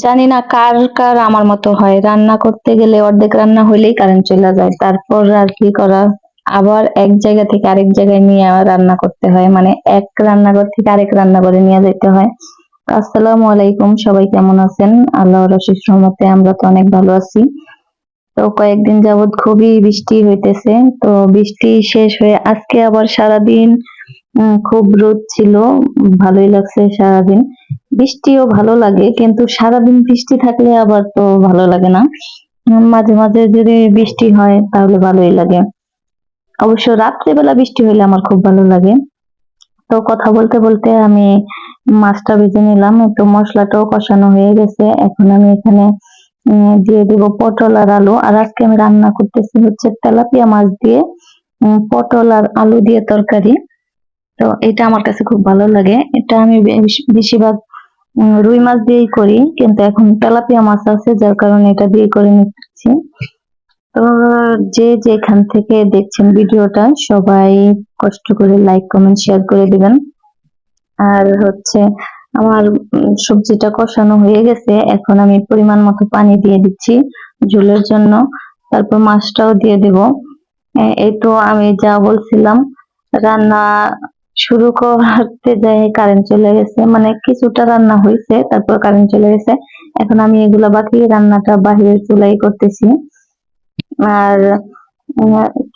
জানি না কার কার আমার মতো হয়, রান্না করতে গেলে অর্ধেক রান্না হইলেই কারেন্ট চলে যায়, তারপর আর কি করা, আবার এক জায়গা থেকে আরেক জায়গায় নিয়ে রান্না করতে হয়, মানে এক রান্নাঘর থেকে আরেক রান্নাঘরে নিয়ে যেতে হয়। আসসালামু আলাইকুম, সবাই কেমন আছেন? আল্লাহর অশেষ রহমতে আমরা তো অনেক ভালো আছি। তো কয়েকদিন যাবৎ খুবই বৃষ্টি হইতেছে। তো বৃষ্টি শেষ হয়ে আজকে আবার সারাদিন খুব রোদ ছিল। ভালোই লাগছে সারাদিন। বৃষ্টিও ভালো লাগে, কিন্তু সারাদিন বৃষ্টি থাকলে আবার তো ভালো লাগে না। মাঝে মাঝে যদি বৃষ্টি হয় তাহলে ভালোই লাগে। অবশ্য রাত্রেবেলা বৃষ্টি হইলে আমার খুব ভালো লাগে। তো কথা বলতে বলতে আমি মাছটা ভেজে নিলাম, একটু মশলাটাও কষানো হয়ে গেছে। এখন আমি এখানে দিয়ে দিব পটল আর আলু। আর আজকে আমি রান্না করতেছি হচ্ছে তেলাপিয়া মাছ দিয়ে পটল আর আলু দিয়ে তরকারি। তো এটা আমার কাছে খুব ভালো লাগে। এটা আমি বেশিরভাগ রুই মাছ দিয়েই করি, কিন্তু এখন তেলাপিয়া মাছ আছে যার কারণে এটা দিয়ে করে নিচ্ছি। তো যে যেখান থেকে দেখছেন ভিডিওটা সবাই কষ্ট করে লাইক কমেন্ট শেয়ার করে দিবেন। আর হচ্ছে আমার সবজিটা কষানো হয়ে গেছে, এখন আমি পরিমাণ মতো পানি দিয়ে দিচ্ছি ঝোলের জন্য। তারপর মাছটাও দিয়ে দেব। এই তো আমি যা বলছিলাম, রান্না শুরু করতে যাই কারেন্ট চলে গেছে, মানে কিছুটা রান্না হয়েছে তারপর কারেন্ট চলে গেছে। এখন আমি এগুলা বাকি রান্নাটা বাহিরের চুলাই করতেছি। আর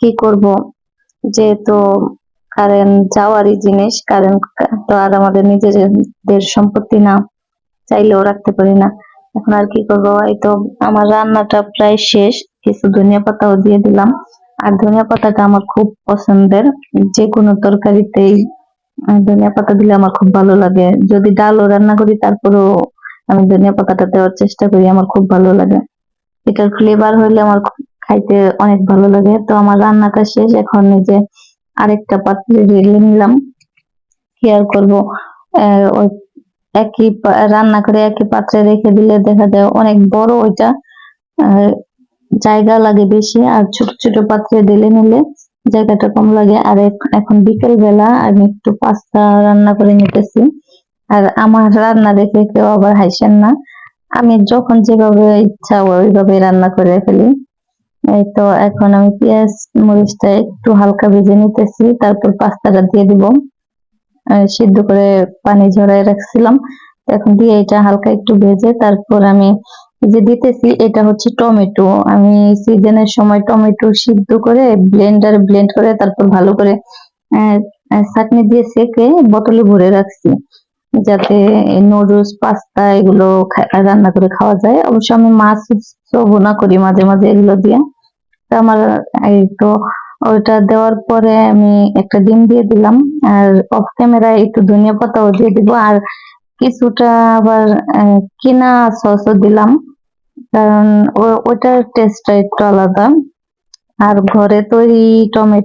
কি করব, যেহেতু কারেন্ট যাওয়ারই জিনিস, কারেন্ট তো আর আমাদের নিজেদের সম্পত্তি না, চাইলেও রাখতে পারি না। এখন আর কি করবো, এই তো আমার রান্নাটা প্রায় শেষ। কিছু ধনিয়া পাতাও দিয়ে দিলাম। আর ধনিয়া পাতাটা আমার খুব পছন্দের, যে কোনো তরকারিতেই ধনিয়া পাতা দিলে আমার খুব ভালো লাগে। যদি ডালও রান্না করি তারপরেও আমি ধনিয়া পাতাটা দেওয়ার চেষ্টা করি, আমার খুব ভালো লাগে। এটার ফ্লেভার হইলে আমার খাইতে অনেক ভালো লাগে। তো আমার রান্নাটা শেষ, এখন এই যে আরেকটা পাত্রে ঢেলে নিলাম। কি আর করবো, ওই রান্না করে একই পাত্রে রেখে দিলে দেখা যায় অনেক বড় ওইটা, আহ, জায়গা লাগে বেশি, আর ছোট ছোট পাত্রে ঢেলে নিলে জায়গাটা কম লাগে। আর এখন বিকেল বেলা আমি একটু পাস্তা রান্না করে নিতেছি। আর আমার রান্না দেখে কেউ আবার হাসেন না, আমি যখন যেভাবে ইচ্ছা ওইভাবে রান্না করে ফেলি। এই তো এখন আমি পেঁয়াজ মরিচটা একটু হালকা ভেজে নিতেছি, তারপর পাস্তাটা দিয়ে দিব। সিদ্ধ করে পানি ঝরাই রাখছিলাম, তো এখন দিয়ে এটা হালকা একটু ভেজে তারপর আমি যে দিতেছি এটা হচ্ছে টমেটো। আমি সিজনের সময় টমেটো সিদ্ধ করে ব্লেন্ড করে তারপর ভালো করে ছাঁকনি দিয়ে সেকে বোতলে ভরে রাখছি, যাতে নুডলস পাস্তা এগুলো রান্না করে খাওয়া যায়। অবশ্য আমি মাছ ভুনা করি মাঝে মাঝে এগুলো দিয়ে। তো আমার এই তো ওইটা দেওয়ার পরে আমি একটা ডিম দিয়ে দিলাম। আর অফ ক্যামেরায় একটু ধনিয়া পাতাও দিয়ে দিব, আর কিছুটা আবার কিনা সসও দিলাম, কারণ ওটার টেস্টটা একটু আলাদা। আর ঘরে তৈরি টমেটো